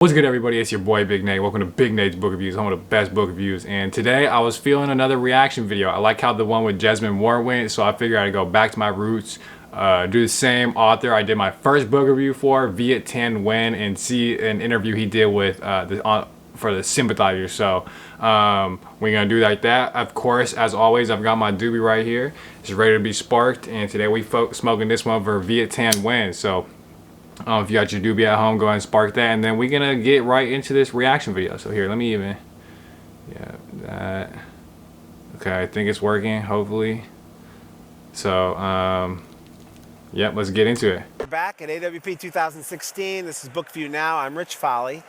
What's good, everybody? It's your boy Big Nate. Welcome to Big Nate's Book Reviews, one of the best book reviews. And today I was feeling another reaction video. I like how the one with Jesmyn Moore went, so I figured I'd go back to my roots, do the same author I did my first book review for, Viet Thanh Nguyen, and see an interview he did with for the Sympathizer. So we're gonna do like that. Of course, as always, I've got my doobie right here. It's ready to be sparked, and today we smoking this one for Viet Thanh Nguyen. So if you got your doobie at home, go ahead and spark that, and then we're gonna get right into this reaction video. So here, let me even, that. Okay, I think it's working, hopefully. So, yep, let's get into it. We're back at AWP 2016. This is Book View Now. I'm Rich FAHLE,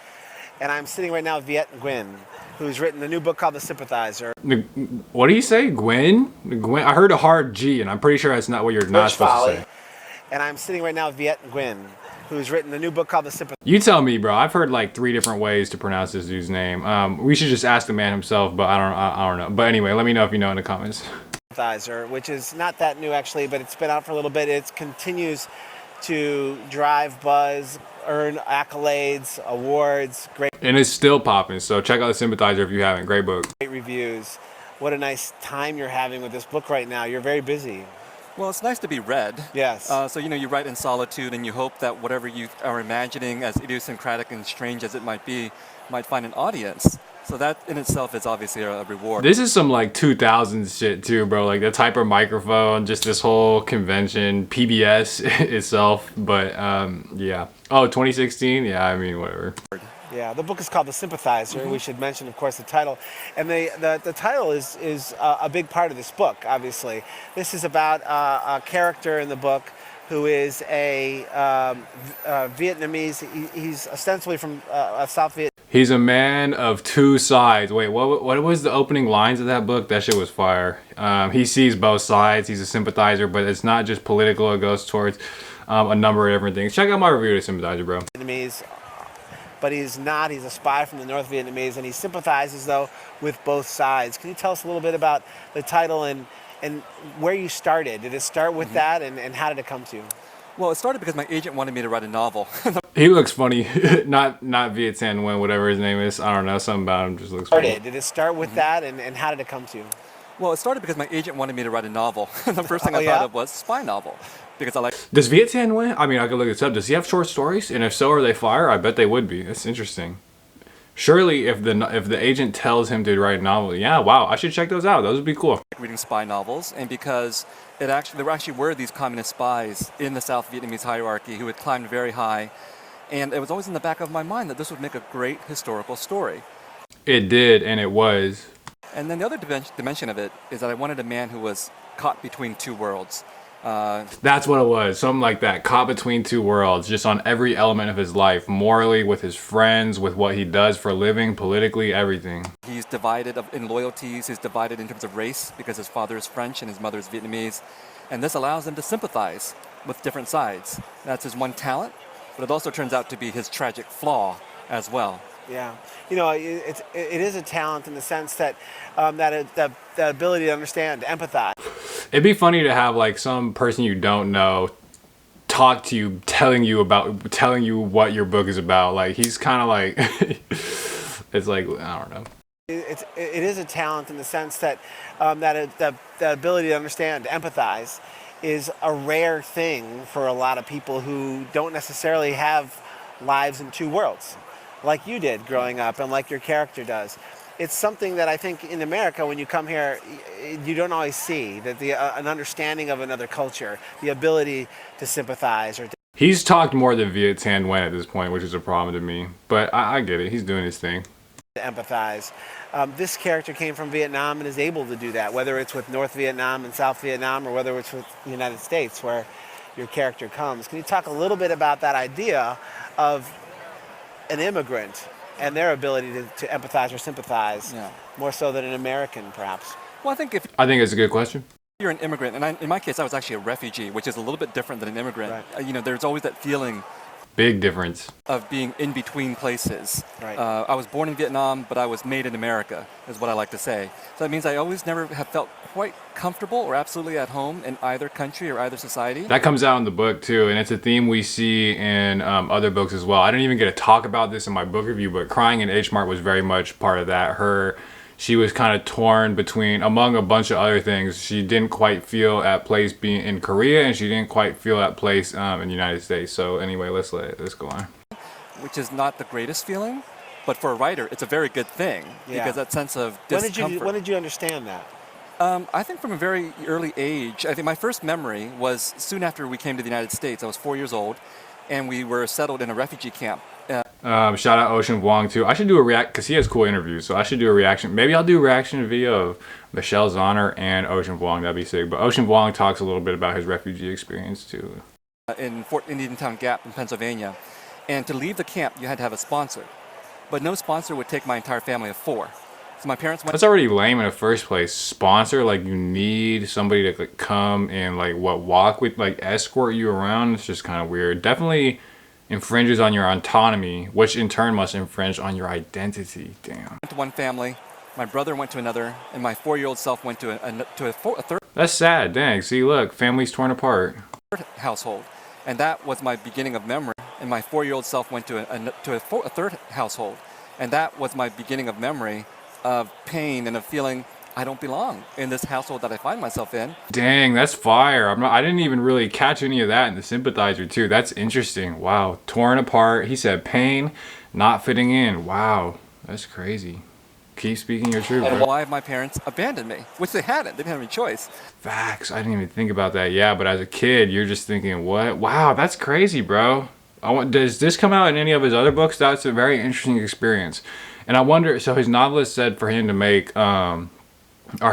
and I'm sitting right now with Viet Nguyen, who's written a new book called The Sympathizer. What do you say, Gwen? Gwen? I heard a hard G, and I'm pretty sure that's not what you're not supposed to say. And I'm sitting right now with Viet Nguyen, who's written a new book called The Sympathizer. You tell me, bro. I've heard like 3 different ways to pronounce this dude's name. We should just ask the man himself, but I don't know. But anyway, let me know if you know in the comments. Sympathizer, which is not that new actually, but it's been out for a little bit. It continues to drive buzz, earn accolades, awards, great. And it's still popping, so check out The Sympathizer if you haven't. Great book. Great reviews. What a nice time you're having with this book right now. You're very busy. Well, it's nice to be read. Yes. So, you write in solitude, and you hope that whatever you are imagining, as idiosyncratic and strange as it might be, might find an audience. So that in itself is obviously a reward. This is some like 2000s shit too, bro. Like the type of microphone, just this whole convention, PBS itself. But yeah. Oh, 2016? Yeah, I mean, whatever. Yeah, the book is called The Sympathizer. We should mention, of course, the title. And the title is a big part of this book, obviously. This is about a character in the book who is a Vietnamese. He's ostensibly from South Vietnam. He's a man of 2 sides. Wait, what was the opening lines of that book? That shit was fire. He sees both sides. He's a sympathizer, but it's not just political. It goes towards a number of different things. Check out my review of Sympathizer, bro. Vietnamese. But he's not. He's a spy from the North Vietnamese, and he sympathizes, though, with both sides. Can you tell us a little bit about the title and where you started? Did it start with that, and how did it come to you? Well, it started because my agent wanted me to write a novel. He looks funny. not Viet Thanh Nguyen, whatever his name is. I don't know. Something about him just looks funny. Did it start with that, and how did it come to you? Well, it started because my agent wanted me to write a novel. The first thing I thought of was spy novel. Because I like. Does Viet Thanh Nguyen? I mean, I could look this up. Does he have short stories? And if so, are they fire? I bet they would be. That's interesting. Surely, if the agent tells him to write a novel, yeah, wow, I should check those out. Those would be cool. Reading spy novels, and because there actually were these communist spies in the South Vietnamese hierarchy who had climbed very high, and it was always in the back of my mind that this would make a great historical story. It did, and it was. And then the other dimension of it is that I wanted a man who was caught between 2 worlds. That's what it was, something like that, caught between 2 worlds, just on every element of his life, morally, with his friends, with what he does for a living, politically, everything. He's divided in loyalties, he's divided in terms of race, because his father is French and his mother is Vietnamese, and this allows him to sympathize with different sides. That's his one talent, but it also turns out to be his tragic flaw as well. Yeah, it is a talent in the sense that that ability to understand, to empathize. It'd be funny to have like some person you don't know talk to you, telling you what your book is about. Like he's kind of like, it's like, I don't know. It is a talent in the sense that that ability to understand, to empathize, is a rare thing for a lot of people who don't necessarily have lives in 2 worlds, like you did growing up and like your character does. It's something that I think in America, when you come here, you don't always see, that an understanding of another culture, the ability to sympathize. He's talked more than Viet Thanh Nguyen at this point, which is a problem to me. But I get it. He's doing his thing. To empathize. This character came from Vietnam and is able to do that, whether it's with North Vietnam and South Vietnam or whether it's with the United States, where your character comes. Can you talk a little bit about that idea of an immigrant and their ability to empathize or sympathize, more so than an American, perhaps? Well, I think it's a good question. You're an immigrant, and in my case, I was actually a refugee, which is a little bit different than an immigrant. Right. There's always that feeling Big difference. of being in between places. Right. I was born in Vietnam, but I was made in America, is what I like to say. So that means I always never have felt quite comfortable or absolutely at home in either country or either society. That comes out in the book too, and it's a theme we see in other books as well. I didn't even get to talk about this in my book review, but Crying in H Mart was very much part of that. She was kind of torn between, among a bunch of other things. She didn't quite feel at place being in Korea, and she didn't quite feel at place in the United States. So anyway, let's go on. Which is not the greatest feeling, but for a writer, it's a very good thing because that sense of discomfort. When did you understand that? I think from a very early age. I think my first memory was soon after we came to the United States. I was 4 years old, and we were settled in a refugee camp. Shout out Ocean Vuong too. I should do a react because he has cool interviews. So I should do a reaction. Maybe I'll do a reaction video of Michelle Zauner and Ocean Vuong. That'd be sick. But Ocean Vuong talks a little bit about his refugee experience too. In Fort Indian Town Gap in Pennsylvania, and to leave the camp, you had to have a sponsor, but no sponsor would take my entire family of 4. So my parents went. That's already lame in the first place. Sponsor, like you need somebody to like, come and like walk with, like escort you around. It's just kind of weird. Definitely infringes on your autonomy, which in turn must infringe on your identity. Damn. Went to one family, my brother went to another, and my 4-year-old self went to a third That's sad. Dang. See, look, families torn apart. household, and that was my beginning of memory. And my 4-year-old self went to a third household, and that was my beginning of memory of pain and of feeling I don't belong in this household that I find myself in. Dang, that's fire. I didn't even really catch any of that in the Sympathizer too. That's interesting. Wow. Torn apart. He said pain, not fitting in. Wow. That's crazy. Keep speaking your truth. And bro. why have my parents abandoned me? Which they hadn't. They didn't have any choice. Facts. I didn't even think about that. Yeah, but as a kid, you're just thinking, what? Wow, that's crazy, bro. Does this come out in any of his other books? That's a very interesting experience. And I wonder, so his novelist said for him to make, or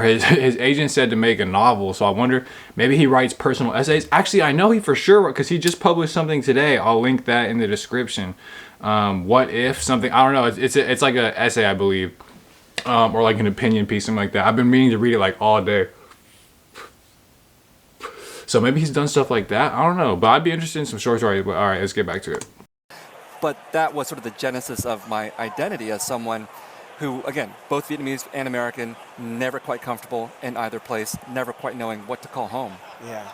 his agent said to make a novel. So I wonder, maybe he writes personal essays. Actually, I know he for sure, because he just published something today. I'll link that in the description. What if something, I don't know. It's like an essay, I believe, or like an opinion piece, something like that. I've been meaning to read it like all day. So maybe he's done stuff like that. I don't know, but I'd be interested in some short stories. But all right, let's get back to it. But that was sort of the genesis of my identity as someone who, again, both Vietnamese and American, never quite comfortable in either place, never quite knowing what to call home. Yeah.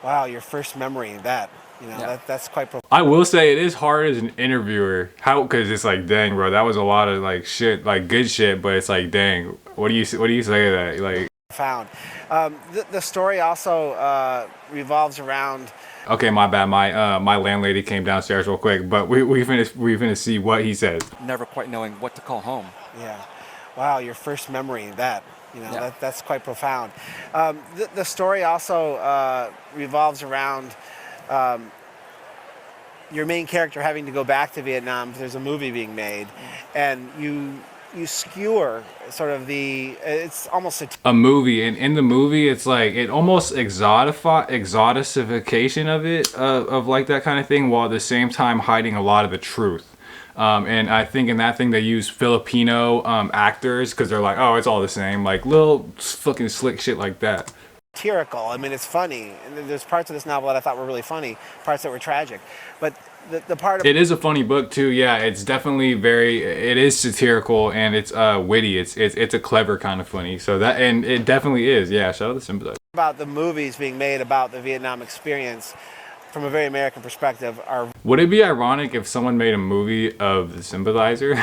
Wow, your first memory of that. That's quite profound. I will say it is hard as an interviewer. Because it's like, dang, bro, that was a lot of like shit, like good shit. But it's like, dang, what do you say to that? Like, Profound. The story also revolves around. Okay, my bad. My landlady came downstairs real quick, but we finna see what he says. Never quite knowing what to call home. Yeah. Wow, your first memory of that. That's quite profound. The story also revolves around your main character having to go back to Vietnam. There's a movie being made, and you skewer sort of it's almost a movie, and in the movie it's like it almost exoticification of it, of like that kind of thing, while at the same time hiding a lot of the truth. And I think in that thing they use Filipino actors because they're like, oh, it's all the same, like little fucking slick shit like that. Satirical. I mean, it's funny, and there's parts of this novel that I thought were really funny, parts that were tragic, but the part of it is a funny book too. Yeah, it's definitely it is satirical, and it's witty. It's a clever kind of funny. So that, and it definitely is. Yeah, shout out to Sympathizer. About the movies being made about the Vietnam experience from a very American perspective are. Would it be ironic if someone made a movie of the Sympathizer?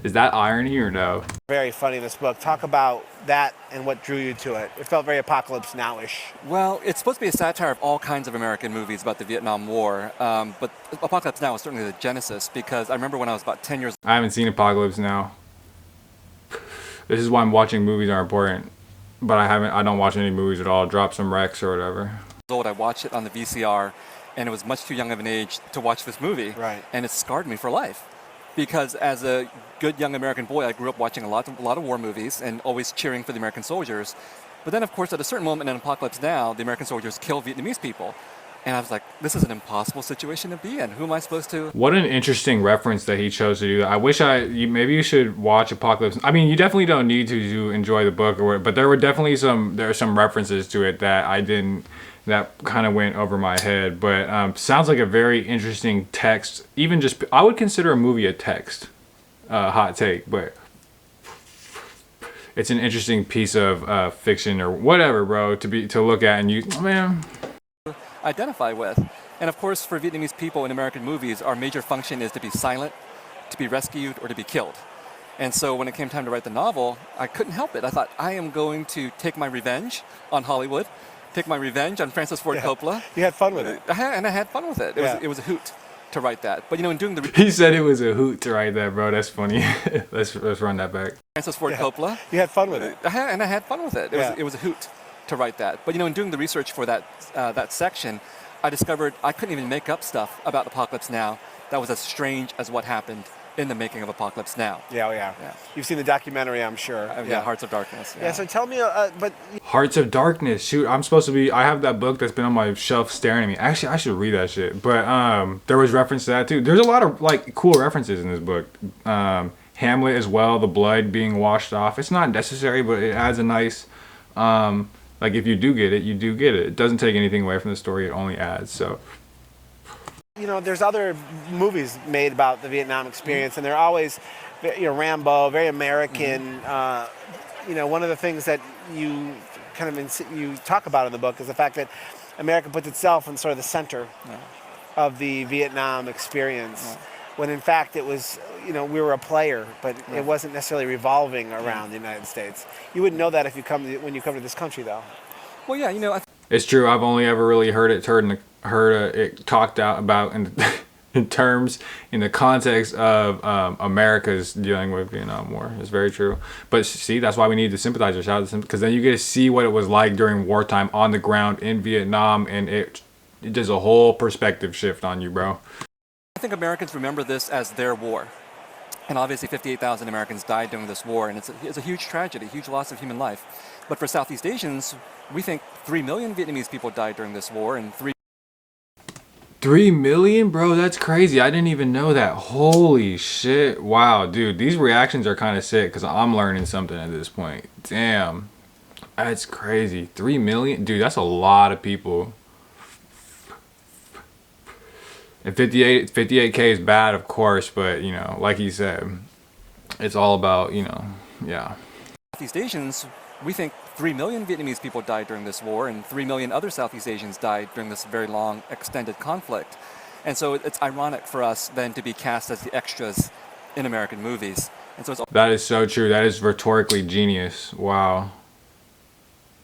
Is that irony or no? Very funny in this book. Talk about that and what drew you to it. It felt very Apocalypse Now-ish. Well, it's supposed to be a satire of all kinds of American movies about the Vietnam War, but Apocalypse Now is certainly the genesis, because I remember when I was about 10 years I haven't seen Apocalypse Now. This is why I'm watching movies are important, but I don't watch any movies at all. Drop some Rex or whatever. old. I watched it on the VCR, and it was much too young of an age to watch this movie. Right. And it scarred me for life. Because as a good young American boy, I grew up watching a lot of war movies and always cheering for the American soldiers. But then, of course, at a certain moment in Apocalypse Now, the American soldiers kill Vietnamese people. And I was like, this is an impossible situation to be in. Who am I supposed to? What an interesting reference that he chose to do. I wish maybe you should watch Apocalypse. I mean, you definitely don't need to enjoy the book, but there were definitely some references to it that I didn't, that kind of went over my head. But sounds like a very interesting text. Even just, I would consider a movie a text. Hot take, but it's an interesting piece of fiction or whatever, bro, to look at and man. Identify with. And of course, for Vietnamese people in American movies, our major function is to be silent, to be rescued, or to be killed. And so when it came time to write the novel, I couldn't help it. I thought, I am going to take my revenge on Hollywood, take my revenge on Francis Ford Coppola. You had fun with it. I had fun with it. It was a hoot to write that. But in doing the... He said it was a hoot to write that, bro. That's funny. let's run that back. Francis Ford Coppola. You had fun with it. I had fun with it. It was a hoot to write that. But in doing the research for that section, I discovered I couldn't even make up stuff about Apocalypse Now that was as strange as what happened in the making of Apocalypse Now. Yeah. You've seen the documentary, I'm sure. Hearts of Darkness. Yeah, so tell me, but... Hearts of Darkness. Shoot, I'm supposed to be... I have that book that's been on my shelf staring at me. Actually, I should read that shit. But there was reference to that, too. There's a lot of, cool references in this book. Hamlet as well, the blood being washed off. It's not necessary, but it adds a nice... if you do get it, you do get it. It doesn't take anything away from the story. It only adds, so... there's other movies made about the Vietnam experience, and they're always, Rambo, very American. One of the things that you you talk about in the book is the fact that America puts itself in sort of the center of the Vietnam experience, when in fact it was, we were a player, but it wasn't necessarily revolving around the United States. You wouldn't know that if when you come to this country, though. Well, yeah, it's true. I've only ever really heard it talked out about in terms, in the context of America's dealing with Vietnam War. It's very true. But see, that's why we need the Sympathizer. Shout out to because then you get to see what it was like during wartime on the ground in Vietnam, and it does a whole perspective shift on you, bro. I think Americans remember this as their war. And obviously 58,000 Americans died during this war, and it's a huge tragedy, huge loss of human life. But for Southeast Asians, we think 3 million Vietnamese people died during this war, and 3 million? Bro, that's crazy. I didn't even know that. Holy shit. Wow, dude. These reactions are kind of sick because I'm learning something at this point. Damn. That's crazy. 3 million? Dude, that's a lot of people. And 58K is bad, of course, but, like he said, it's all about, yeah. Southeast Asians, we think 3 million Vietnamese people died during this war, and 3 million other Southeast Asians died during this very long, extended conflict. And so it's ironic for us then to be cast as the extras in American movies. And so that is so true. That is rhetorically genius. Wow.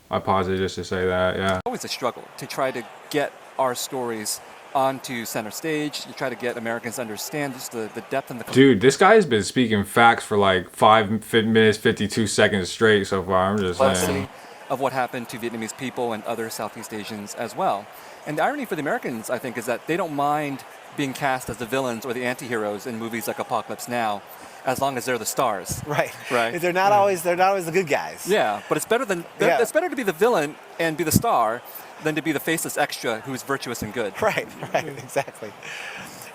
I paused it just to say that, yeah. It's always a struggle to try to get our stories onto center stage. You try to get Americans to understand just the depth and the... Dude, this guy has been speaking facts for 5 minutes, 52 seconds straight so far. I'm just saying. Of what happened to Vietnamese people and other Southeast Asians as well. And the irony for the Americans, I think, is that they don't mind being cast as the villains or the anti-heroes in movies like Apocalypse Now, as long as they're the stars. Right. Right. They're not always the good guys. Yeah, but it's better it's better to be the villain and be the star than to be the faceless extra who's virtuous and good. Right, exactly.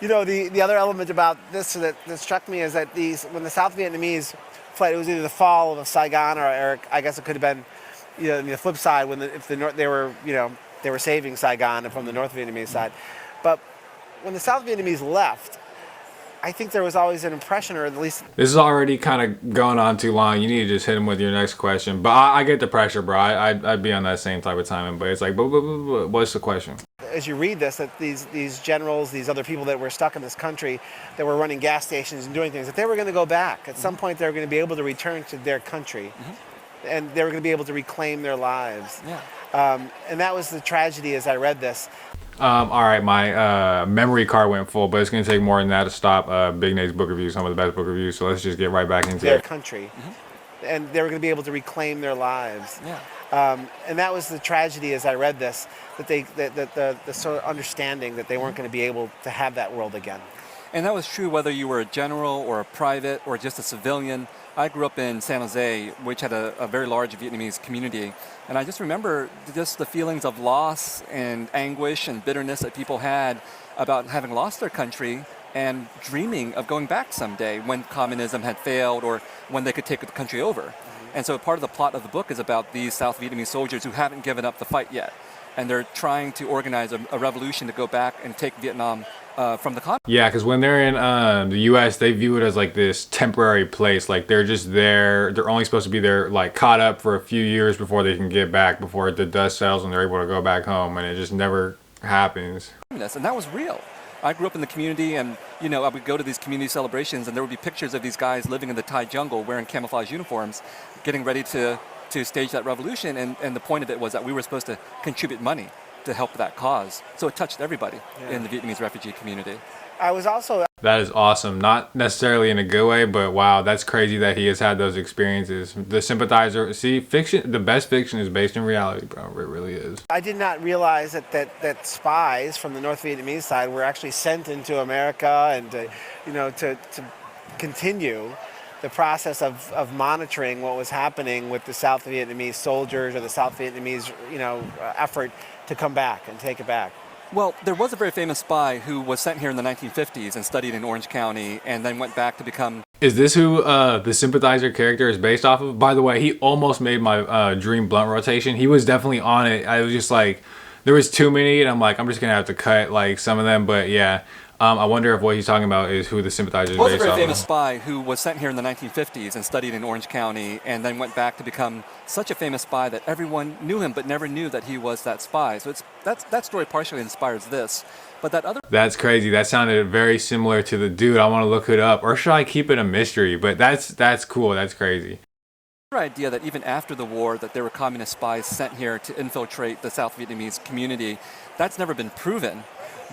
The other element about this that struck me is that when the South Vietnamese fled, it was either the fall of Saigon or I guess it could have been, the flip side when they were saving Saigon from the North Vietnamese side. But when the South Vietnamese left, I think there was always an impression, or at least... This is already kind of going on too long. You need to just hit him with your next question. But I get the pressure, bro. I'd be on that same type of timing. But it's like, what's the question? As you read this, that these generals, these other people that were stuck in this country, that were running gas stations and doing things, that they were going to go back. At some point, they were going to be able to return to their country. And they were going to be able to reclaim their lives. Yeah. And that was the tragedy as I read this. All right, my memory card went full, but it's going to take more than that to stop Big Nate's book reviews, some of the best book reviews. So let's just get right back into their it. Country. And they were going to be able to reclaim their lives. Yeah. And that was the tragedy as I read this, that the sort of understanding that they weren't going to be able to have that world again. And that was true whether you were a general or a private or just a civilian. I grew up in San Jose, which had a very large Vietnamese community. And I just remember just the feelings of loss and anguish and bitterness that people had about having lost their country and dreaming of going back someday when communism had failed or when they could take the country over. And so part of the plot of the book is about these South Vietnamese soldiers who haven't given up the fight yet. And they're trying to organize a revolution to go back and take Vietnam from the communists. Yeah, because when they're in the U.S., they view it as like this temporary place. Like they're just there. They're only supposed to be there, like caught up for a few years before they can get back, before the dust settles and they're able to go back home. And it just never happens. And that was real. I grew up in the community, and I would go to these community celebrations, and there would be pictures of these guys living in the Thai jungle, wearing camouflage uniforms, getting ready to stage that revolution. And the point of it was that we were supposed to contribute money to help that cause. So it touched everybody in the Vietnamese refugee community. I was also... That is awesome. Not necessarily in a good way, but wow, that's crazy that he has had those experiences. The Sympathizer, see, fiction, the best fiction is based in reality, bro. It really is. I did not realize that spies from the North Vietnamese side were actually sent into America and to continue the process of monitoring what was happening with the South Vietnamese soldiers or the South Vietnamese effort to come back and take it back. Well, there was a very famous spy who was sent here in the 1950s and studied in Orange County and then went back to become... Is this who the Sympathizer character is based off of? By the way, he almost made my dream blunt rotation. He was definitely on it. I was just like, there was too many and I'm like, I'm just gonna have to cut like some of them, but yeah. I wonder if what he's talking about is who the Sympathizer is based off of. There was a very famous spy who was sent here in the 1950s and studied in Orange County and then went back to become such a famous spy that everyone knew him but never knew that he was that spy. So that story partially inspires this. But that other... That's crazy. That sounded very similar to the dude. I want to look it up. Or should I keep it a mystery? But that's cool. That's crazy. The idea that even after the war that there were communist spies sent here to infiltrate the South Vietnamese community, that's never been proven.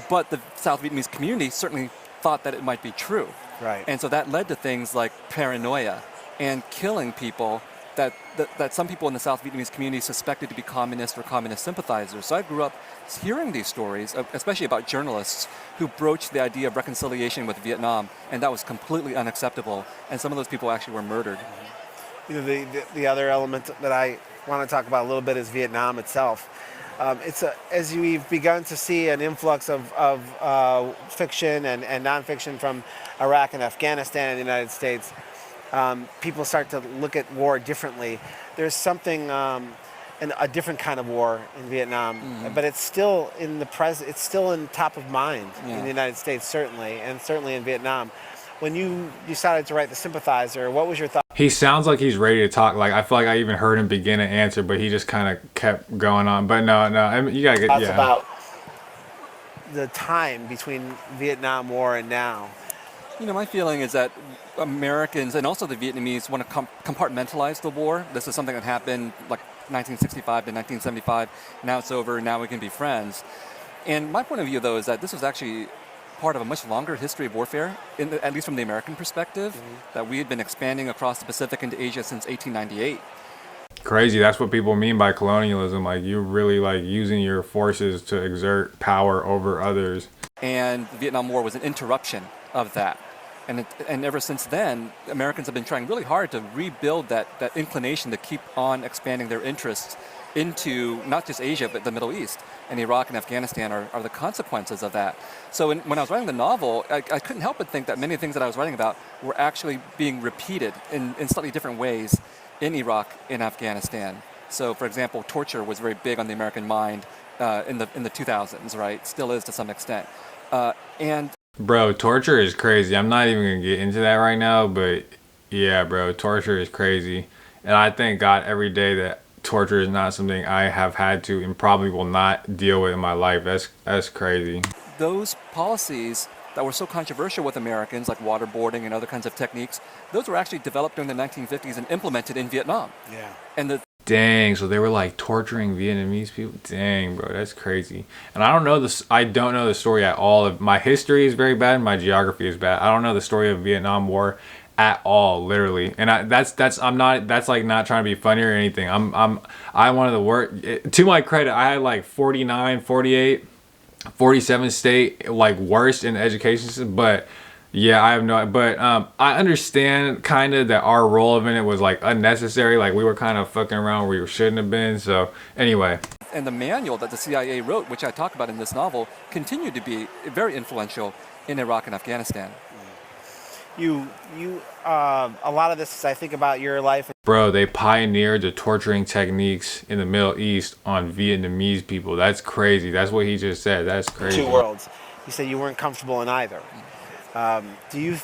But the South Vietnamese community certainly thought that it might be true. Right. And so that led to things like paranoia and killing people that some people in the South Vietnamese community suspected to be communist or communist sympathizers. So I grew up hearing these stories, especially about journalists who broached the idea of reconciliation with Vietnam, and that was completely unacceptable. And some of those people actually were murdered. The other element that I want to talk about a little bit is Vietnam itself. As we've begun to see an influx of fiction and nonfiction from Iraq and Afghanistan and the United States, people start to look at war differently. There's something, a different kind of war in Vietnam, but it's still in the present. It's still in top of mind in the United States, certainly, and certainly in Vietnam. When you decided to write The Sympathizer, what was your thought? He sounds like he's ready to talk. Like I feel like I even heard him begin an answer, but he just kind of kept going on. But no, I mean, you gotta get about the time between Vietnam War and now. My feeling is that Americans and also the Vietnamese want to compartmentalize the war. This is something that happened like 1965 to 1975. Now it's over. Now we can be friends. And my point of view, though, is that this was actually part of a much longer history of warfare, at least from the American perspective, that we had been expanding across the Pacific into Asia since 1898. Crazy. That's what people mean by colonialism. Like you're really like using your forces to exert power over others. And the Vietnam War was an interruption of that. And ever since then, Americans have been trying really hard to rebuild that inclination to keep on expanding their interests into not just Asia, but the Middle East. And Iraq and Afghanistan are the consequences of that. So when I was writing the novel, I couldn't help but think that many things that I was writing about were actually being repeated in slightly different ways in Iraq and Afghanistan. So, for example, torture was very big on the American mind in the 2000s, right? Still is to some extent. Bro, torture is crazy. I'm not even gonna get into that right now, but yeah, bro, torture is crazy. And I thank God every day that torture is not something I have had to and probably will not deal with in my life. That's crazy. Those policies that were so controversial with Americans, like waterboarding and other kinds of techniques, those were actually developed during the 1950s and implemented in Vietnam. Yeah. And dang, so they were like torturing Vietnamese people. Dang, bro, that's crazy. And I don't know this. I don't know the story at all. My history is very bad. My geography is bad. I don't know the story of Vietnam War at all, literally. And that's like not trying to be funny or anything. I one of the worst. To my credit, I had like 49, 48, 47 state like worst in the education system, but Yeah, I have no, but I understand kind of that our role in it was like unnecessary. Like we were kind of fucking around where we shouldn't have been. So anyway, And the manual that the CIA wrote, which I talk about in this novel, continued to be very influential in Iraq and Afghanistan. A lot of this, I think about your life. bro, they pioneered the torturing techniques in the Middle East on Vietnamese people. That's crazy. That's what he just said. That's crazy. Two worlds. You said you weren't comfortable in either. Do you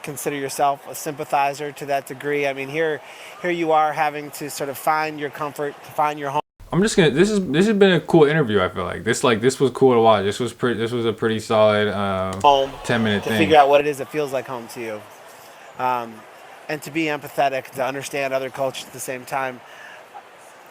consider yourself a sympathizer to that degree? I mean, here you are having to sort of find your comfort, find your home. I'm just gonna. This has been a cool interview. I feel like this was cool to watch. This was a pretty solid Home 10-minute to thing. figure out what it is that feels like home to you, and to be empathetic, to understand other cultures at the same time.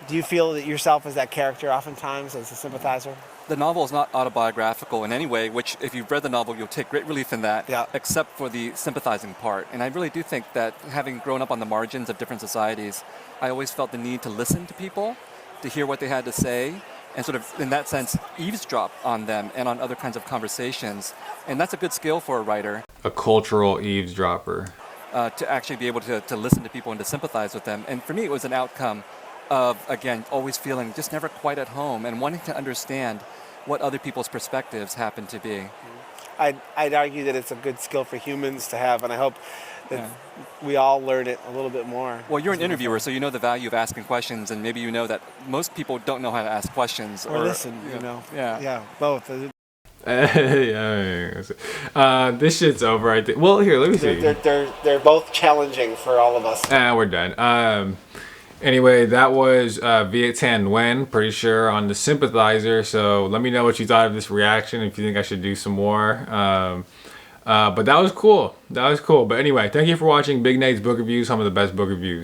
Do you feel that yourself as that character oftentimes as a sympathizer? The novel is not autobiographical in any way, which if you've read the novel, you'll take great relief in that, Yeah. except for the sympathizing part. And I really do think that having grown up on the margins of different societies, I always felt the need to listen to people, to hear what they had to say, and sort of, in that sense, eavesdrop on them and on other kinds of conversations. And that's a good skill for a writer, A cultural eavesdropper. to actually be able to listen to people and to sympathize with them. And for me, it was an outcome of, again, always feeling just never quite at home and wanting to understand what other people's perspectives happen to be. I'd argue that it's a good skill for humans to have, and I hope that we all learn it a little bit more. Well, you're an interviewer, so you know the value of asking questions, and maybe you know that most people don't know how to ask questions. Or listen, you know. Yeah. Both. This shit's over. I think. Well, here, let me see. They're both challenging for all of us. We're done. Anyway, that was Viet Thanh Nguyen, pretty sure, on the Sympathizer. So let me know what you thought of this reaction, if you think I should do some more. But that was cool. That was cool. But anyway, thank you for watching Big Nate's Book Reviews, some of the best book reviews.